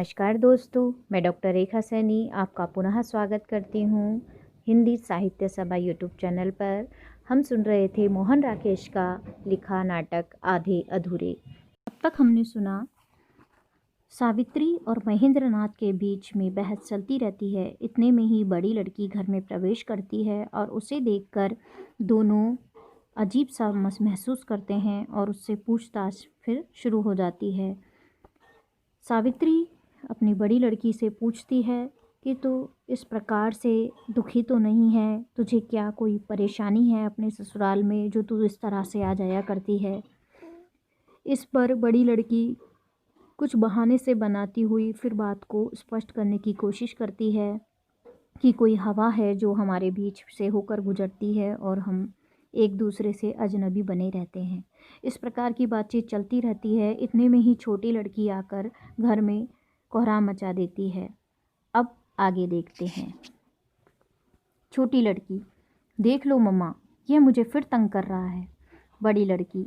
नमस्कार दोस्तों, मैं डॉक्टर रेखा सैनी आपका पुनः स्वागत करती हूँ हिंदी साहित्य सभा यूट्यूब चैनल पर। हम सुन रहे थे मोहन राकेश का लिखा नाटक आधे अधूरे। अब तक हमने सुना सावित्री और महेंद्र नाथ के बीच में बहस चलती रहती है। इतने में ही बड़ी लड़की घर में प्रवेश करती है और उसे देखकर दोनों अजीब सा महसूस करते हैं और उससे पूछताछ फिर शुरू हो जाती है। सावित्री अपनी बड़ी लड़की से पूछती है कि तू इस प्रकार से दुखी तो नहीं है, तुझे क्या कोई परेशानी है अपने ससुराल में जो तू इस तरह से आ जाया करती है। इस पर बड़ी लड़की कुछ बहाने से बनाती हुई फिर बात को स्पष्ट करने की कोशिश करती है कि कोई हवा है जो हमारे बीच से होकर गुजरती है और हम एक दूसरे से अजनबी बने रहते हैं। इस प्रकार की बातचीत चलती रहती है। इतने में ही छोटी लड़की आकर घर में कोहराम मचा देती है। अब आगे देखते हैं। छोटी लड़की, देख लो मम्मा, यह मुझे फिर तंग कर रहा है। बड़ी लड़की,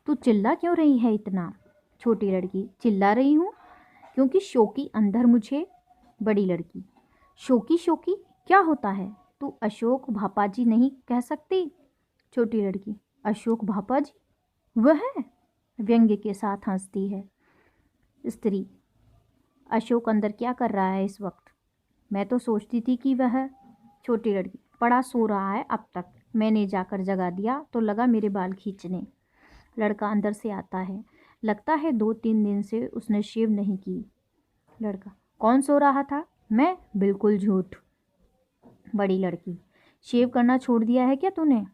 तू चिल्ला क्यों रही है इतना? छोटी लड़की, चिल्ला रही हूँ क्योंकि शोकी अंदर मुझे। बड़ी लड़की, शोकी शोकी क्या होता है? तू अशोक भापाजी नहीं कह सकती? छोटी लड़की, अशोक भापाजी? वह व्यंग्य के साथ हंसती है। स्त्री, अशोक अंदर क्या कर रहा है इस वक्त? मैं तो सोचती थी कि वह। छोटी लड़की, पड़ा सो रहा है अब तक। मैंने जाकर जगा दिया तो लगा मेरे बाल खींचने। लड़का अंदर से आता है। लगता है 2-3 दिन से उसने शेव नहीं की। लड़का, कौन सो रहा था? मैं? बिल्कुल झूठ। बड़ी लड़की, शेव करना छोड़ दिया है क्या तूने?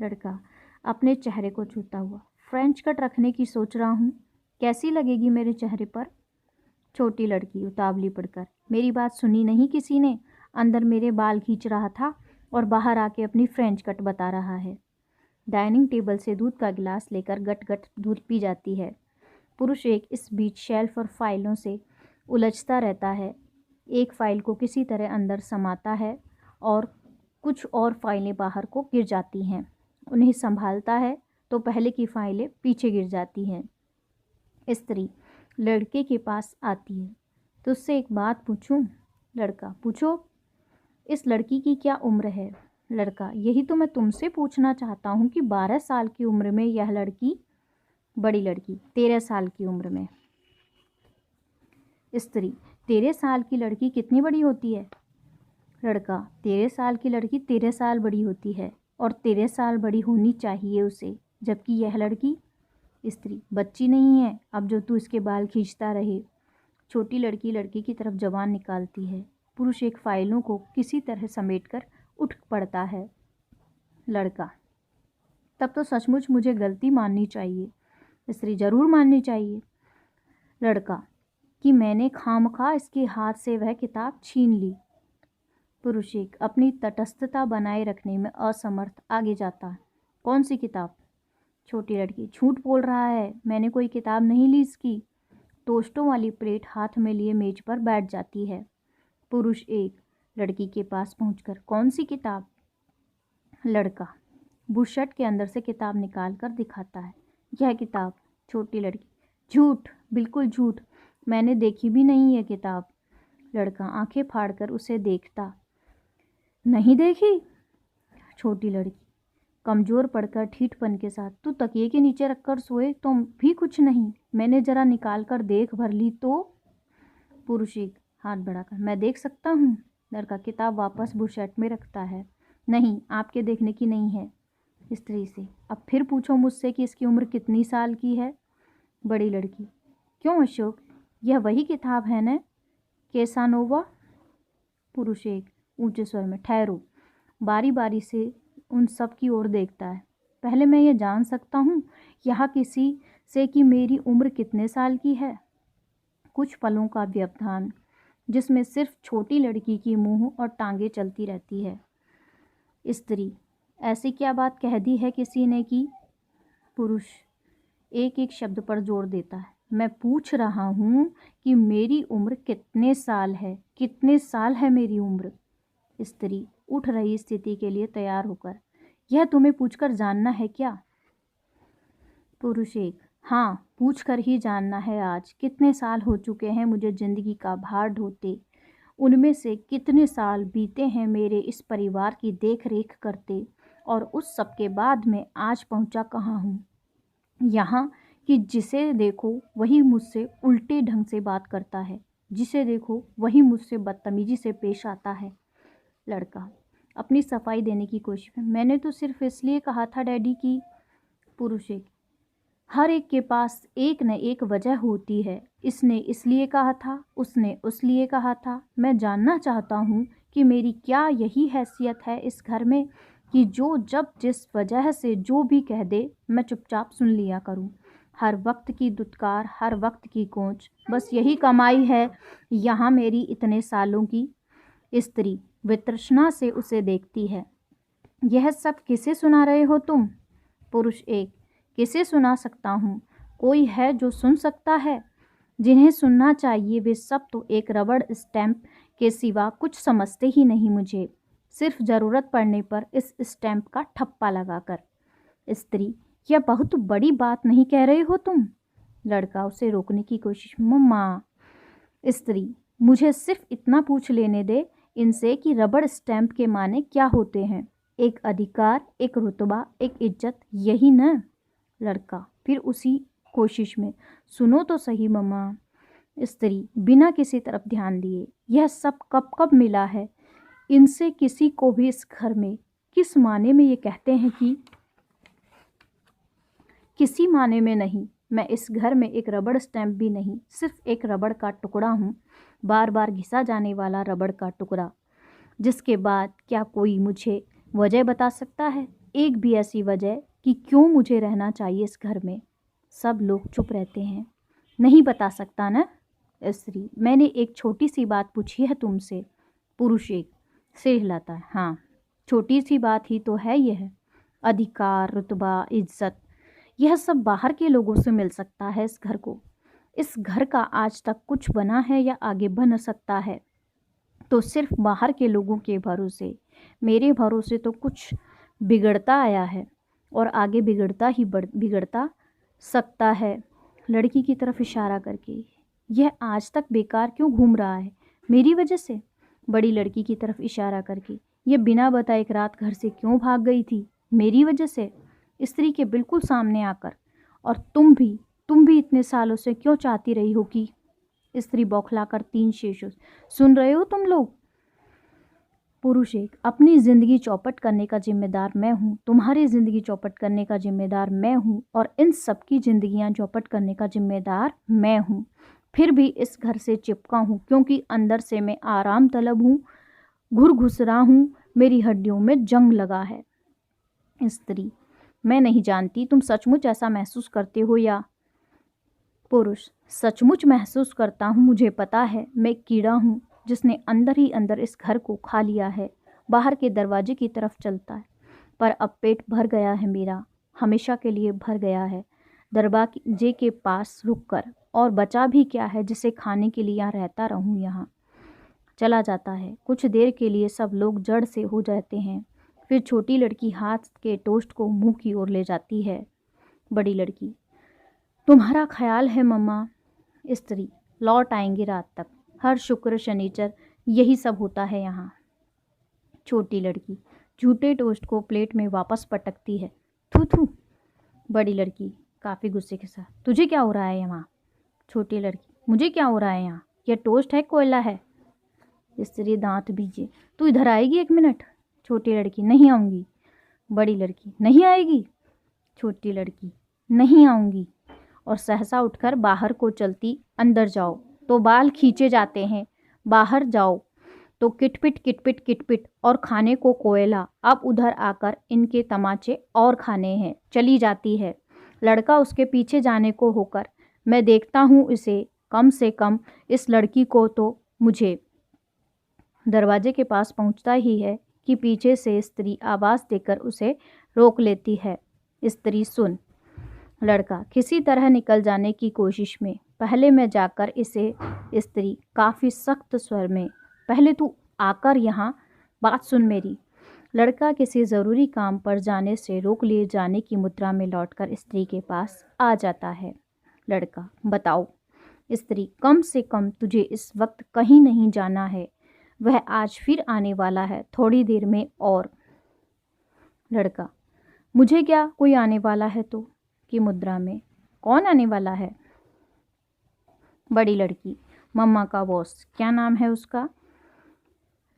लड़का अपने चेहरे को छूता हुआ, फ्रेंच कट रखने की सोच रहा हूँ। कैसी लगेगी मेरे चेहरे पर? छोटी लड़की उतावली पड़कर, मेरी बात सुनी नहीं किसी ने? अंदर मेरे बाल खींच रहा था और बाहर आके अपनी फ्रेंच कट बता रहा है। डाइनिंग टेबल से दूध का गिलास लेकर गट गट दूध पी जाती है। पुरुष एक इस बीच शेल्फ और फाइलों से उलझता रहता है। एक फाइल को किसी तरह अंदर समाता है और कुछ और फाइलें बाहर को गिर जाती हैं। उन्हें संभालता है तो पहले की फाइलें पीछे गिर जाती हैं। स्त्री लड़के के पास आती है। तुझसे एक बात पूछूं? लड़का, पूछो। इस लड़की की क्या उम्र है? लड़का, यही तो मैं तुमसे पूछना चाहता हूँ कि 12 साल की उम्र में यह लड़की। बड़ी लड़की, 13 साल की उम्र में। स्त्री, 13 साल की लड़की कितनी बड़ी होती है? लड़का, 13 साल की लड़की 13 साल बड़ी होती है और 13 साल बड़ी होनी चाहिए उसे, जबकि यह लड़की। स्त्री, बच्ची नहीं है अब जो तू इसके बाल खींचता रहे। छोटी लड़की लड़की की तरफ जबान निकालती है। पुरुष एक फाइलों को किसी तरह समेटकर उठ पड़ता है। लड़का, तब तो सचमुच मुझे गलती माननी चाहिए। स्त्री, जरूर माननी चाहिए। लड़का, कि मैंने खामखा इसके हाथ से वह किताब छीन ली। पुरुष एक अपनी तटस्थता बनाए रखने में असमर्थ आगे जाता है। कौन सी किताब? छोटी लड़की, झूठ बोल रहा है, मैंने कोई किताब नहीं ली इसकी। टोस्टों वाली प्लेट हाथ में लिए मेज पर बैठ जाती है। पुरुष एक लड़की के पास पहुंचकर, कौन सी किताब? लड़का बुशर्ट के अंदर से किताब निकाल कर दिखाता है। यह किताब। छोटी लड़की, झूठ, बिल्कुल झूठ, मैंने देखी भी नहीं है किताब। लड़का आंखें फाड़कर उसे देखता, नहीं देखी? छोटी लड़की कमज़ोर पड़कर ठीठपन के साथ, तू तकिए के नीचे रखकर सोए तो भी कुछ नहीं, मैंने जरा निकाल कर देख भर ली तो। पुरुष एक हाथ बढ़ाकर, मैं देख सकता हूँ? लड़का किताब वापस बुशर्ट में रखता है। नहीं, आपके देखने की नहीं है। स्त्री से, अब फिर पूछो मुझसे कि इसकी उम्र कितनी साल की है। बड़ी लड़की, क्यों अशोक, यह वही किताब है न, कैसानोवा? पुरुष एक ऊंचे स्वर में, ठहरो। बारी बारी से उन सब की ओर देखता है। पहले मैं ये जान सकता हूँ यहाँ किसी से कि मेरी उम्र कितने साल की है? कुछ पलों का व्यवधान जिसमें सिर्फ छोटी लड़की की मुंह और टांगे चलती रहती है। स्त्री, ऐसी क्या बात कह दी है किसी ने कि? पुरुष एक एक शब्द पर जोर देता है, मैं पूछ रहा हूँ कि मेरी उम्र कितने साल है, कितने साल है मेरी उम्र? स्त्री उठ रही स्थिति के लिए तैयार होकर, यह तुम्हें पूछकर जानना है क्या? पुरुष एक, हाँ, पूछ कर ही जानना है आज, कितने साल हो चुके हैं मुझे ज़िंदगी का भार ढोते, उनमें से कितने साल बीते हैं मेरे इस परिवार की देख रेख करते, और उस सब के बाद मैं आज पहुंचा कहाँ हूँ, यहाँ कि जिसे देखो वही मुझसे उल्टे ढंग से बात करता है, जिसे देखो वही मुझसे बदतमीजी से पेश आता है। लड़का अपनी सफाई देने की कोशिश में, मैंने तो सिर्फ इसलिए कहा था डैडी की। पुरुष एक, हर एक के पास एक न एक वजह होती है, इसने इसलिए कहा था, उसने उस लिए कहा था। मैं जानना चाहता हूँ कि मेरी क्या यही हैसियत है इस घर में कि जो जब जिस वजह से जो भी कह दे मैं चुपचाप सुन लिया करूँ। हर वक्त की दुत्कार, हर वक्त की कोंच, बस यही कमाई है यहाँ मेरी इतने सालों की। स्त्री वितृष्णा से उसे देखती है। यह सब किसे सुना रहे हो तुम? पुरुष एक, किसे सुना सकता हूँ? कोई है जो सुन सकता है? जिन्हें सुनना चाहिए वे सब तो एक रबड़ स्टैम्प के सिवा कुछ समझते ही नहीं मुझे, सिर्फ ज़रूरत पड़ने पर इस स्टैम्प का ठप्पा लगाकर। स्त्री, यह बहुत बड़ी बात नहीं कह रहे हो तुम? लड़का उसे रोकने की कोशिश, मम्मा। स्त्री, मुझे सिर्फ इतना पूछ लेने दे इनसे कि रबड़ स्टैम्प के माने क्या होते हैं। एक अधिकार, एक रुतबा, एक इज्जत, यही न? लड़का फिर उसी कोशिश में, सुनो तो सही मम्मा। स्त्री बिना किसी तरफ ध्यान दिए, यह सब कब कब मिला है इनसे किसी को भी इस घर में? किस माने में ये कहते हैं कि? किसी माने में नहीं। मैं इस घर में एक रबड़ स्टैम्प भी नहीं, सिर्फ एक रबड़ का टुकड़ा हूँ, बार बार घिसा जाने वाला रबड़ का टुकड़ा, जिसके बाद क्या कोई मुझे वजह बता सकता है? एक भी ऐसी वजह कि क्यों मुझे रहना चाहिए इस घर में? सब लोग चुप रहते हैं। नहीं बता सकता ना? स्त्री, मैंने एक छोटी सी बात पूछी है तुमसे। पुरुष एक, सिर हिलाता है, हाँ छोटी सी बात ही तो है यह। अधिकार, रुतबा, इज्जत, यह सब बाहर के लोगों से मिल सकता है इस घर को। इस घर का आज तक कुछ बना है या आगे बन सकता है तो सिर्फ बाहर के लोगों के भरोसे। मेरे भरोसे तो कुछ बिगड़ता आया है और आगे बिगड़ता सकता है। लड़की की तरफ इशारा करके, यह आज तक बेकार क्यों घूम रहा है? मेरी वजह से? बड़ी लड़की की तरफ इशारा करके, यह बिना बताए एक रात घर से क्यों भाग गई थी? मेरी वजह से? स्त्री के बिल्कुल सामने आकर, और तुम भी इतने सालों से क्यों चाहती रही हो कि? स्त्री बौखलाकर तीन शेषों, सुन रहे हो तुम लोग? पुरुष एक, अपनी ज़िंदगी चौपट करने का जिम्मेदार मैं हूँ, तुम्हारी ज़िंदगी चौपट करने का जिम्मेदार मैं हूँ, और इन सबकी ज़िंदगियाँ चौपट करने का जिम्मेदार मैं हूँ। फिर भी इस घर से चिपका हूँ क्योंकि अंदर से मैं आराम तलब हूँ, घुसरा हूँ, मेरी हड्डियों में जंग लगा है। स्त्री, मैं नहीं जानती तुम सचमुच ऐसा महसूस करते हो या? पुरुष, सचमुच महसूस करता हूँ, मुझे पता है मैं कीड़ा हूँ जिसने अंदर ही अंदर इस घर को खा लिया है, बाहर के दरवाजे की तरफ चलता है, पर अब पेट भर गया है मेरा, हमेशा के लिए भर गया है दरवाजे के पास रुककर, और बचा भी क्या है जिसे खाने के लिए यहाँ रहता रहूँ। यहाँ चला जाता है। कुछ देर के लिए सब लोग जड़ से हो जाते हैं, फिर छोटी लड़की हाथ के टोस्ट को मुंह की ओर ले जाती है। बड़ी लड़की, तुम्हारा ख्याल है मम्मा? स्त्री, लौट आएंगे रात तक, हर शुक्र शनिचर यही सब होता है यहाँ। छोटी लड़की झूठे टोस्ट को प्लेट में वापस पटकती है, थू थू। बड़ी लड़की काफ़ी गुस्से के साथ, तुझे क्या हो रहा है यहाँ? छोटी लड़की, मुझे क्या हो रहा है यहाँ? यह टोस्ट है कोयला है? स्त्री दांत भीजे, तू इधर आएगी 1 मिनट? छोटी लड़की, नहीं आऊँगी। बड़ी लड़की, नहीं आएगी? छोटी लड़की, नहीं आऊँगी, और सहसा उठकर बाहर को चलती। अंदर जाओ तो बाल खींचे जाते हैं, बाहर जाओ तो किटपिट किटपिट किटपिट, और खाने को कोयला। अब उधर आकर इनके तमाचे और खाने हैं। चली जाती है। लड़का उसके पीछे जाने को होकर, मैं देखता हूँ इसे, कम से कम इस लड़की को तो मुझे। दरवाजे के पास पहुँचता ही है कि पीछे से स्त्री आवाज़ देकर उसे रोक लेती है। स्त्री, सुन। लड़का किसी तरह निकल जाने की कोशिश में, पहले मैं जाकर इसे। स्त्री काफ़ी सख्त स्वर में, पहले तू आकर यहाँ बात सुन मेरी। लड़का किसी ज़रूरी काम पर जाने से रोक लिए जाने की मुद्रा में लौटकर स्त्री के पास आ जाता है। लड़का, बताओ। स्त्री, कम से कम तुझे इस वक्त कहीं नहीं जाना है, वह आज फिर आने वाला है, थोड़ी देर में। और लड़का, मुझे क्या, कोई आने वाला है तो? की मुद्रा में, कौन आने वाला है? बड़ी लड़की, मम्मा का बॉस, क्या नाम है उसका?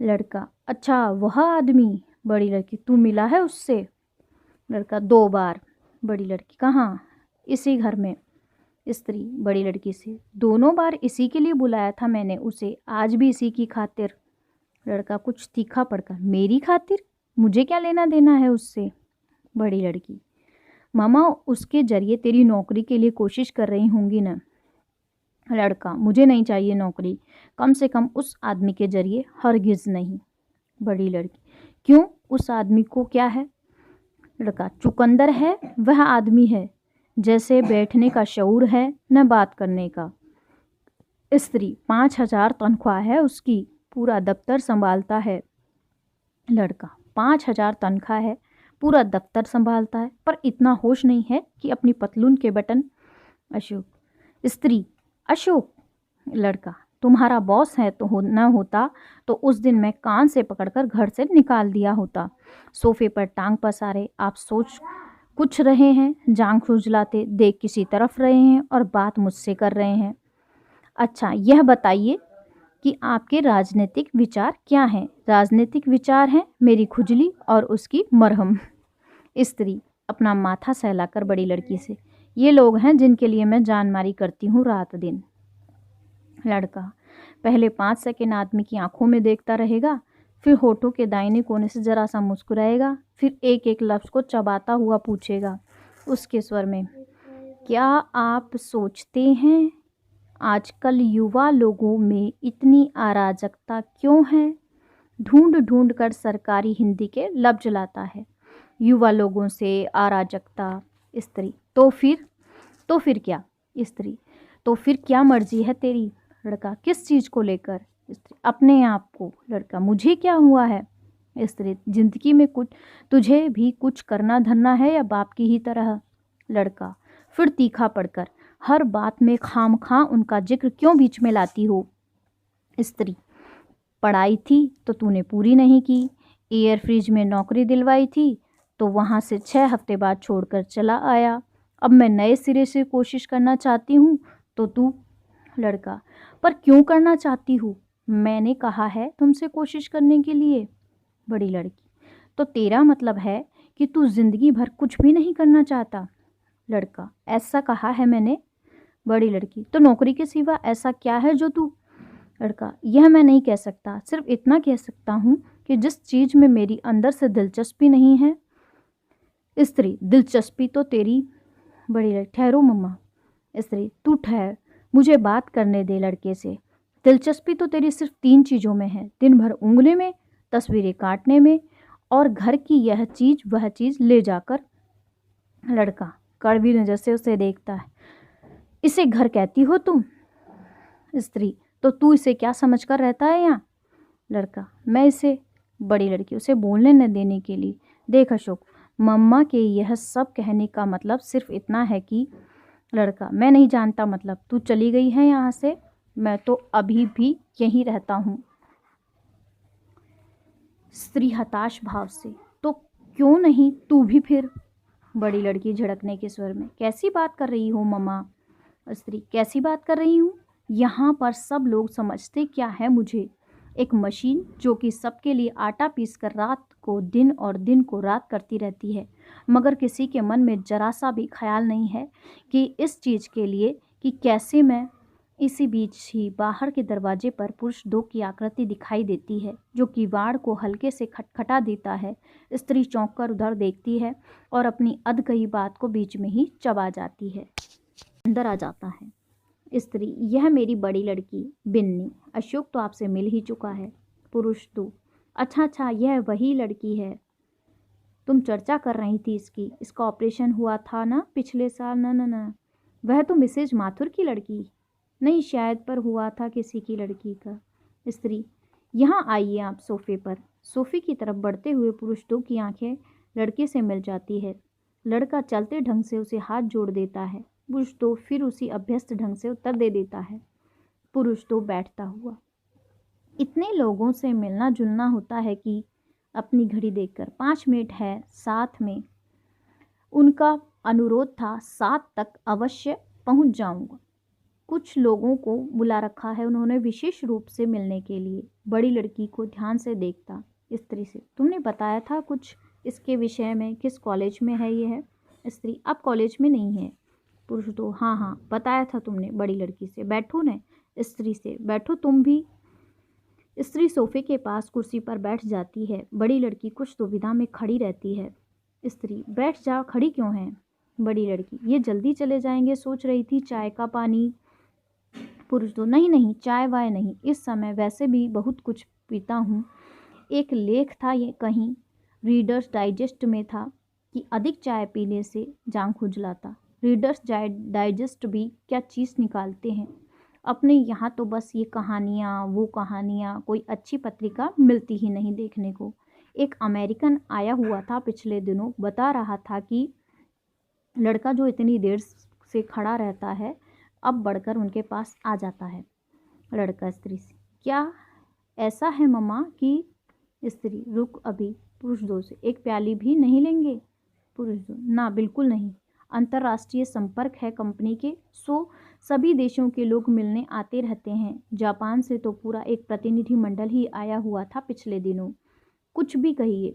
लड़का, अच्छा वह आदमी। बड़ी लड़की, तू मिला है उससे? लड़का, 2 बार। बड़ी लड़की, कहाँ? इसी घर में। स्त्री बड़ी लड़की से, दोनों बार इसी के लिए बुलाया था मैंने उसे, आज भी इसी की खातिर। लड़का कुछ तीखा पड़कर, मेरी खातिर? मुझे क्या लेना देना है उससे? बड़ी लड़की, मामा उसके जरिए तेरी नौकरी के लिए कोशिश कर रही होंगी ना? लड़का, मुझे नहीं चाहिए नौकरी, कम से कम उस आदमी के जरिए हरगिज़ नहीं। बड़ी लड़की, क्यों, उस आदमी को क्या है? लड़का, चुकंदर है वह आदमी है, जैसे बैठने का शऊर है न बात करने का। स्त्री, 5,000 तनख्वाह है उसकी, पूरा दफ्तर संभालता है। लड़का, 5,000 तनख्वाह है, पूरा दफ्तर संभालता है, पर इतना होश नहीं है कि अपनी पतलून के बटन। अशोक, स्त्री, अशोक। लड़का, तुम्हारा बॉस है तो न होता तो उस दिन मैं कान से पकड़कर घर से निकाल दिया होता। सोफे पर टांग पसारे आप सोच कुछ रहे हैं, जांघ खुजलाते देख किसी तरफ रहे हैं और बात मुझसे कर रहे हैं। अच्छा यह बताइए कि आपके राजनीतिक विचार क्या हैं? राजनीतिक विचार हैं मेरी खुजली और उसकी मरहम। स्त्री अपना माथा सहलाकर बड़ी लड़की से, ये लोग हैं जिनके लिए मैं जानमारी करती हूँ रात दिन। लड़का, पहले 5 सेकंड आदमी की आंखों में देखता रहेगा, फिर होठों के दाहिने कोने से जरा सा मुस्कुराएगा, फिर एक एक लफ्ज़ को चबाता हुआ पूछेगा उसके स्वर में, क्या आप सोचते हैं आजकल युवा लोगों में इतनी अराजकता क्यों है? ढूंढ ढूंढ कर सरकारी हिंदी के लफ्ज लाता है, युवा लोगों से अराजकता। स्त्री, तो फिर क्या? स्त्री, तो फिर क्या मर्जी है तेरी? लड़का, किस चीज़ को लेकर? स्त्री, अपने आप को। लड़का, मुझे क्या हुआ है? स्त्री, जिंदगी में कुछ तुझे भी कुछ करना धरना है या बाप की ही तरह? लड़का फिर तीखा पड़कर, हर बात में खामखा उनका जिक्र क्यों बीच में लाती हो? स्त्री, पढ़ाई थी तो तूने पूरी नहीं की, एयर फ्रिज में नौकरी दिलवाई थी तो वहाँ से 6 हफ्ते बाद छोड़कर चला आया, अब मैं नए सिरे से कोशिश करना चाहती हूँ तो तू। लड़का, पर क्यों करना चाहती हूँ? मैंने कहा है तुमसे कोशिश करने के लिए। बड़ी लड़की, तो तेरा मतलब है कि तू जिंदगी भर कुछ भी नहीं करना चाहता? लड़का, ऐसा कहा है मैंने। बड़ी लड़की, तो नौकरी के सिवा ऐसा क्या है जो तू? लड़का, यह मैं नहीं कह सकता, सिर्फ इतना कह सकता हूँ कि जिस चीज़ में मेरी अंदर से दिलचस्पी नहीं है। स्त्री, दिलचस्पी तो तेरी। बड़ी लड़की, ठहरो मम्मा। स्त्री, तू ठहर, मुझे बात करने दे लड़के से। दिलचस्पी तो तेरी सिर्फ 3 चीज़ों में है, दिन भर उंगली में, तस्वीरें काटने में और घर की यह चीज़ वह चीज़ ले जाकर। लड़का कड़वी नज़र से उसे देखता है, इसे घर कहती हो तुम? स्त्री, तो तू इसे क्या समझकर रहता है यहाँ? लड़का, मैं इसे। बड़ी लड़की उसे बोलने न देने के लिए, देख अशोक, मम्मा के यह सब कहने का मतलब सिर्फ इतना है कि। लड़का, मैं नहीं जानता मतलब, तू चली गई है यहाँ से? मैं तो अभी भी यहीं रहता हूँ। स्त्री हताश भाव से, तो क्यों नहीं तू भी फिर? बड़ी लड़की झड़कने के स्वर में, कैसी बात कर रही हो मम्मा? स्त्री, कैसी बात कर रही हूँ? यहाँ पर सब लोग समझते क्या है मुझे? एक मशीन जो कि सबके लिए आटा पीस कर रात को दिन और दिन को रात करती रहती है, मगर किसी के मन में जरा सा भी ख्याल नहीं है कि इस चीज़ के लिए कि कैसे मैं। इसी बीच ही बाहर के दरवाजे पर पुरुष 2 की आकृति दिखाई देती है जो किवाड़ को हल्के से खटखटा देता है। स्त्री चौंक कर उधर देखती है और अपनी अधकही बात को बीच में ही चबा जाती है। अंदर आ जाता है। स्त्री, यह मेरी बड़ी लड़की बिन्नी, अशोक तो आपसे मिल ही चुका है। पुरुष 2, अच्छा यह वही लड़की है, तुम चर्चा कर रही थी इसकी, इसका ऑपरेशन हुआ था ना पिछले साल? न वह तो मिसेज माथुर की लड़की नहीं, शायद पर हुआ था किसी की लड़की का। स्त्री, यहाँ आइए आप सोफे पर। सोफे की तरफ बढ़ते हुए पुरुष 2 की आंखें लड़के से मिल जाती है। लड़का चलते ढंग से उसे हाथ जोड़ देता है। पुरुष दो फिर उसी अभ्यस्त ढंग से उत्तर दे देता है। पुरुष दो बैठता हुआ। इतने लोगों से मिलना जुलना होता है कि अपनी घड़ी देखकर 5 मिनट है साथ में। उनका अनुरोध था 7 तक अवश्य पहुंच जाऊंगा। कुछ लोगों को बुला रखा है उन्होंने विशेष रूप से मिलने के लिए। बड़ी लड़की को ध्यान से देखता स्त्री से, तुमने बताया था कुछ इसके विषय में, किस कॉलेज में है ये है? स्त्री, अब कॉलेज में नहीं है। पुरुष दो, हाँ हाँ बताया था तुमने। बड़ी लड़की से, बैठो ने? स्त्री से, बैठो तुम भी। स्त्री सोफे के पास कुर्सी पर बैठ जाती है। बड़ी लड़की कुछ दुविधा में खड़ी रहती है। स्त्री, बैठ जाओ, खड़ी क्यों है? बड़ी लड़की, ये जल्दी चले जाएंगे, सोच रही थी चाय का पानी। पुरुष दो, नहीं नहीं चाय वाय नहीं, इस समय वैसे भी बहुत कुछ पीता हूँ। एक लेख था ये कहीं रीडर्स डाइजेस्ट में था कि अधिक चाय पीने से जांघ खुजलाता। रीडर्स डाइजेस्ट भी क्या चीज़ निकालते हैं अपने यहाँ, तो बस ये कहानियाँ वो कहानियाँ, कोई अच्छी पत्रिका मिलती ही नहीं देखने को। एक अमेरिकन आया हुआ था पिछले दिनों, बता रहा था कि लड़का जो इतनी देर से खड़ा रहता है अब बढ़कर उनके पास आ जाता है। लड़का स्त्री से, क्या ऐसा है मम्मा कि? स्त्री, रुक अभी। पुरुष दो से, एक प्याली भी नहीं लेंगे? पुरुष दो, ना बिल्कुल नहीं। अंतर्राष्ट्रीय संपर्क है कंपनी के, सो सभी देशों के लोग मिलने आते रहते हैं। जापान से तो पूरा एक प्रतिनिधि मंडल ही आया हुआ था पिछले दिनों। कुछ भी कहिए,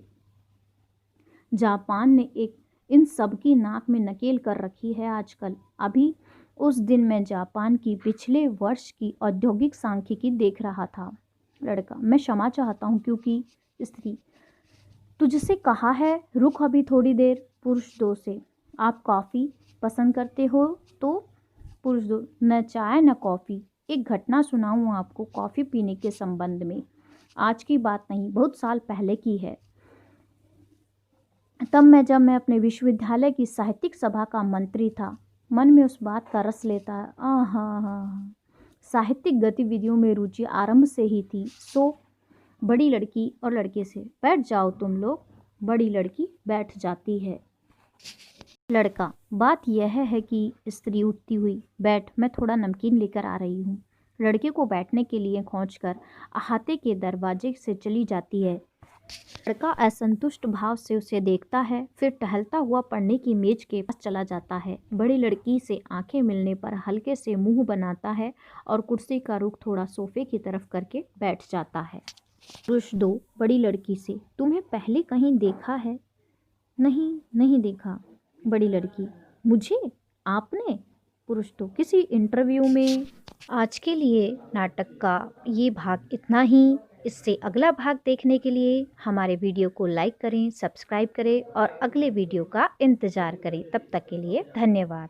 जापान ने एक इन सब की नाक में नकेल कर रखी है आजकल। अभी उस दिन मैं जापान की पिछले वर्ष की औद्योगिक सांख्यिकी देख रहा था। लड़का, मैं क्षमा चाहता हूँ क्योंकि। स्त्री, तुझसे कहा है रुक अभी थोड़ी देर। पुरुष दो से, आप कॉफ़ी पसंद करते हो तो? पुरुष दो, न चाय न कॉफ़ी। एक घटना सुनाऊँ आपको कॉफ़ी पीने के संबंध में। आज की बात नहीं, बहुत साल पहले की है। तब जब मैं अपने विश्वविद्यालय की साहित्यिक सभा का मंत्री था। मन में उस बात का रस लेता है। हाँ, साहित्यिक गतिविधियों में रुचि आरंभ से ही थी। सो बड़ी लड़की और लड़के से, बैठ जाओ तुम लोग। बड़ी लड़की बैठ जाती है। लड़का, बात यह है कि। स्त्री उठती हुई, बैठ, मैं थोड़ा नमकीन लेकर आ रही हूँ। लड़के को बैठने के लिए खींचकर अहाते के दरवाजे से चली जाती है। लड़का असंतुष्ट भाव से उसे देखता है, फिर टहलता हुआ पढ़ने की मेज के पास चला जाता है। बड़ी लड़की से आंखें मिलने पर हल्के से मुंह बनाता है और कुर्सी का रुख थोड़ा सोफे की तरफ करके बैठ जाता है। पुरुष दो बड़ी लड़की से, तुम्हें पहले कहीं देखा है? नहीं, नहीं देखा। बड़ी लड़की, मुझे? आपने? पुरुष दो, किसी इंटरव्यू में। आज के लिए नाटक का ये भाग इतना ही। इससे अगला भाग देखने के लिए हमारे वीडियो को लाइक करें, सब्सक्राइब करें और अगले वीडियो का इंतज़ार करें। तब तक के लिए धन्यवाद।